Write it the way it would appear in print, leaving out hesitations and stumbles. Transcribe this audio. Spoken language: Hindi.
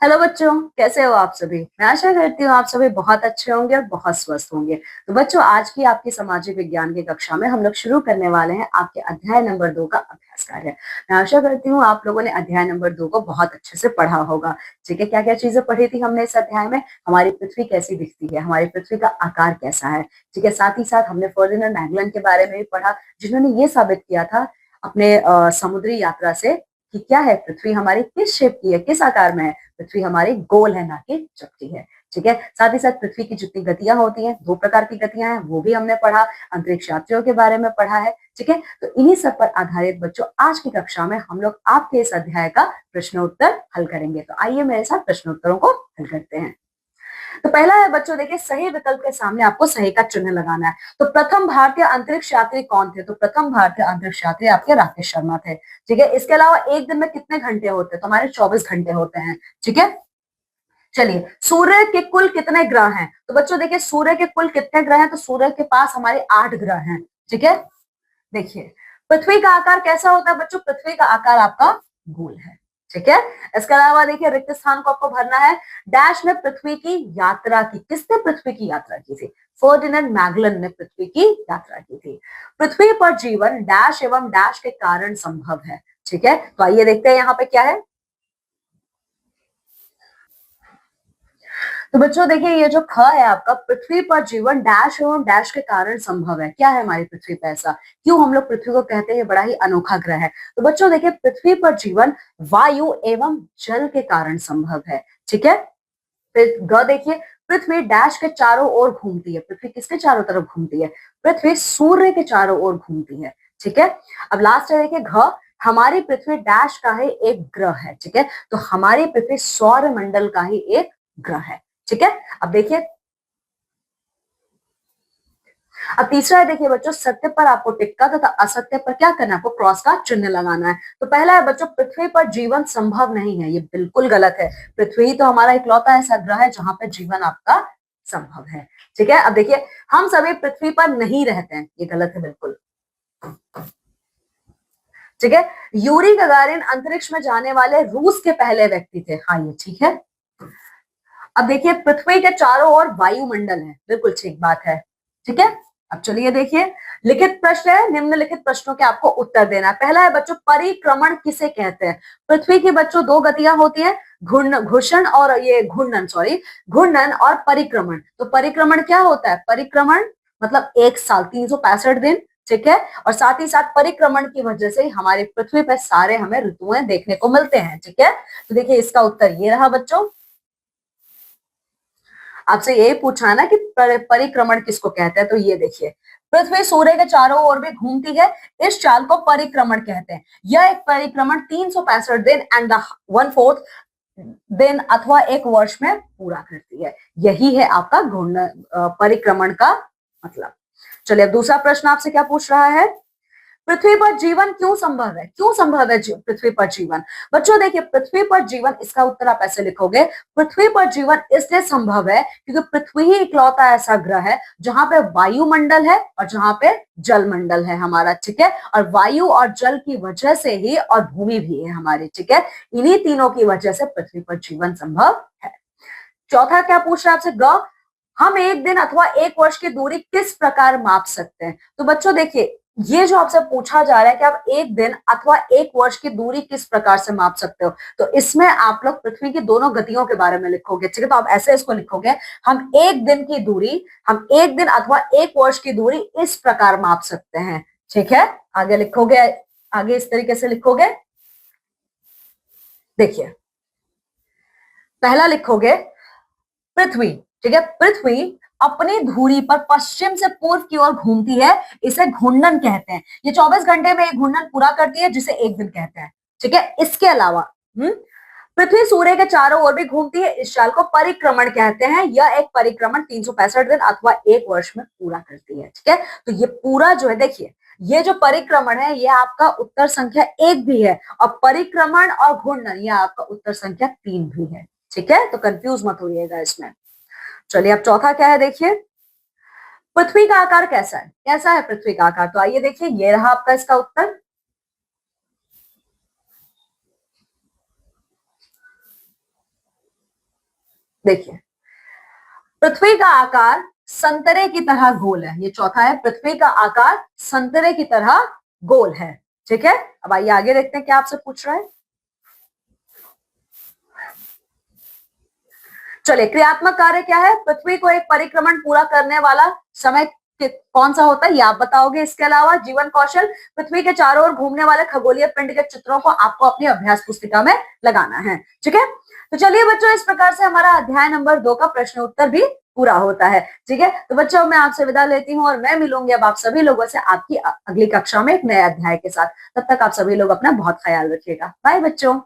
हेलो बच्चों, कैसे हो आप सभी। मैं आशा करती हूँ आप सभी बहुत अच्छे होंगे और बहुत स्वस्थ होंगे। तो बच्चों, आज की आपकी सामाजिक विज्ञान की कक्षा में हम लोग शुरू करने वाले हैं आपके अध्याय नंबर 2 का अभ्यास कार्य। मैं आशा करती हूँ आप लोगों ने अध्याय नंबर 2 को बहुत अच्छे से पढ़ा होगा। ठीक है, क्या क्या चीजें पढ़ी थी हमने इस अध्याय में। हमारी पृथ्वी कैसी दिखती है, हमारी पृथ्वी का आकार कैसा है। ठीक है, साथ ही साथ हमने फर्डिनेंड मैगलन के बारे में भी पढ़ा, जिन्होंने ये साबित किया था अपने समुद्री यात्रा से कि क्या है, पृथ्वी हमारी किस शेप की है, किस आकार में है। पृथ्वी हमारी गोल है, ना कि चपटी है। ठीक है, साथ ही साथ पृथ्वी की जितनी गतियां होती हैं, 2 प्रकार की गतियां हैं, वो भी हमने पढ़ा। अंतरिक्ष यात्रियों के बारे में पढ़ा है। ठीक है, तो इन्हीं सब पर आधारित बच्चों आज की कक्षा में हम लोग आपके इस अध्याय का प्रश्नोत्तर हल करेंगे। तो आइए मेरे साथ प्रश्नोत्तरों को हल करते हैं। तो पहला है बच्चों, देखिए सही विकल्प के सामने आपको सही का चिन्ह लगाना है। तो प्रथम भारतीय अंतरिक्ष यात्री कौन थे? तो प्रथम भारतीय अंतरिक्ष यात्री आपके राकेश शर्मा थे। ठीक है, इसके अलावा एक दिन में कितने घंटे होते हैं? तो हमारे 24 घंटे होते हैं। ठीक है, चलिए सूर्य के कुल कितने ग्रह हैं? तो बच्चों देखिए, सूर्य के कुल कितने ग्रह हैं? तो सूर्य के पास हमारे 8 ग्रह हैं। ठीक है, देखिए पृथ्वी का आकार कैसा होता है बच्चों? पृथ्वी का आकार आपका गोल है। ठीक है, इसके अलावा देखिए रिक्त स्थान को आपको भरना है। डैश ने पृथ्वी की यात्रा की। किसने पृथ्वी की यात्रा की थी? फर्डिनेंड मैगलन ने पृथ्वी की यात्रा की थी। पृथ्वी पर जीवन डैश एवं डैश के कारण संभव है। ठीक है, तो आइए देखते हैं यहाँ पे क्या है। तो बच्चों देखिए, ये जो ख है आपका, पृथ्वी पर जीवन डैश एवं डैश के कारण संभव है। क्या है हमारी पृथ्वी पर ऐसा? क्यों हम लोग पृथ्वी को कहते हैं बड़ा ही अनोखा ग्रह है? तो बच्चों देखिए, पृथ्वी पर जीवन वायु एवं जल के कारण संभव है। ठीक है, फिर ग देखिए, पृथ्वी डैश के चारों ओर घूमती है। पृथ्वी किसके चारों तरफ घूमती है? पृथ्वी सूर्य के चारों ओर घूमती है। ठीक है, अब लास्ट है देखिए घ, हमारी पृथ्वी डैश का ही एक ग्रह है। ठीक है, तो हमारी पृथ्वी सौर मंडल का ही एक ग्रह है। ठीक है, अब देखिए, अब तीसरा है देखिए बच्चों, सत्य पर आपको टिक्का तथा असत्य पर क्या करना है? आपको क्रॉस का चिन्ह लगाना है। तो पहला है बच्चों, पृथ्वी पर जीवन संभव नहीं है। ये बिल्कुल गलत है। पृथ्वी तो हमारा इकलौता ऐसा ग्रह है जहां पे जीवन आपका संभव है। ठीक है, अब देखिए, हम सभी पृथ्वी पर नहीं रहते हैं। ये गलत है बिल्कुल। ठीक है, यूरी गगारिन अंतरिक्ष में जाने वाले रूस के पहले व्यक्ति थे। हाँ, ये ठीक है। अब देखिए, पृथ्वी के चारों ओर वायुमंडल है। बिल्कुल ठीक बात है। ठीक है, अब चलिए देखिए, लिखित प्रश्न है, निम्नलिखित प्रश्नों के आपको उत्तर देना है। पहला है बच्चों, परिक्रमण किसे कहते हैं? पृथ्वी की बच्चों 2 गतियां होती हैं, घूर्णन और ये घूर्णन, सॉरी, घूर्णन और परिक्रमण। तो परिक्रमण क्या होता है? परिक्रमण मतलब 1 साल 365 दिन। ठीक है, और साथ ही साथ परिक्रमण की वजह से हमारी पृथ्वी पर सारे हमें ऋतुएं देखने को मिलते हैं। ठीक है, तो देखिए इसका उत्तर ये रहा बच्चों। आपसे यही पूछा है ना कि परिक्रमण किसको कहते हैं? तो ये देखिए, पृथ्वी सूर्य के चारों ओर भी घूमती है। इस चाल को परिक्रमण कहते हैं। यह एक परिक्रमण 365 दिन एंड 1/4 दिन अथवा 1 वर्ष में पूरा करती है। यही है आपका घूर्णन, परिक्रमण का मतलब। चलिए, अब दूसरा प्रश्न आपसे क्या पूछ रहा है? पृथ्वी पर जीवन क्यों संभव है? क्यों संभव है पृथ्वी पर जीवन? बच्चों देखिए, पृथ्वी पर जीवन, इसका उत्तर आप ऐसे लिखोगे, पृथ्वी पर जीवन इसलिए संभव है क्योंकि पृथ्वी ही इकलौता ऐसा ग्रह है जहां पे वायुमंडल है और जहां पे जलमंडल है हमारा। ठीक है, और वायु और जल की वजह से ही, और भूमि भी है हमारी। ठीक है, इन्हीं तीनों की वजह से पृथ्वी पर जीवन संभव है। चौथा क्या पूछ रहा है आपसे? ग, हम एक दिन अथवा 1 वर्ष की दूरी किस प्रकार माप सकते हैं? तो बच्चों देखिए, ये जो आपसे पूछा जा रहा है कि आप एक दिन अथवा 1 वर्ष की दूरी किस प्रकार से माप सकते हो, तो इसमें आप लोग पृथ्वी की दोनों गतियों के बारे में लिखोगे। ठीक है, तो आप ऐसे इसको लिखोगे, हम एक दिन की दूरी, हम एक दिन अथवा 1 वर्ष की दूरी इस प्रकार माप सकते हैं। ठीक है, आगे लिखोगे, आगे इस तरीके से लिखोगे। देखिए, पहला लिखोगे पृथ्वी। ठीक है, पृथ्वी अपनी धुरी पर पश्चिम से पूर्व की ओर घूमती है। इसे घूर्णन कहते हैं। ये 24 घंटे में एक घूर्णन पूरा करती है, जिसे एक दिन कहते हैं। ठीक है, इसके अलावा पृथ्वी सूर्य के चारों ओर भी घूमती है। इस चाल को परिक्रमण कहते हैं। यह एक परिक्रमण 365 दिन अथवा 1 वर्ष में पूरा करती है। ठीक है, तो ये पूरा जो है, देखिए ये जो परिक्रमण है, ये आपका उत्तर संख्या 1 भी है, और परिक्रमण और घूर्णन ये आपका उत्तर संख्या 3 भी है। ठीक है, तो कंफ्यूज मत होइएगा इसमें। चलिए, अब चौथा क्या है देखिए, पृथ्वी का आकार कैसा है? कैसा है पृथ्वी का आकार? तो आइए देखिए, ये रहा आपका इसका उत्तर। देखिए, पृथ्वी का आकार संतरे की तरह गोल है। ये चौथा है, पृथ्वी का आकार संतरे की तरह गोल है। ठीक है, अब आइए आगे देखते हैं क्या आपसे पूछ रहा है। चलिए, क्रियात्मक कार्य क्या है? पृथ्वी को एक परिक्रमण पूरा करने वाला समय कौन सा होता है, ये आप बताओगे। इसके अलावा जीवन कौशल, पृथ्वी के चारों ओर घूमने वाले खगोलीय पिंड के चित्रों को आपको अपनी अभ्यास पुस्तिका में लगाना है। ठीक है, तो चलिए बच्चों, इस प्रकार से हमारा अध्याय नंबर 2 का प्रश्न उत्तर भी पूरा होता है। ठीक है, तो बच्चों मैं आपसे विदा लेती हूँ और मैं मिलूंगी अब आप सभी लोगों से आपकी अगली कक्षा में एक नए अध्याय के साथ। तब तक आप सभी लोग अपना बहुत ख्याल रखिएगा। बाय बच्चों।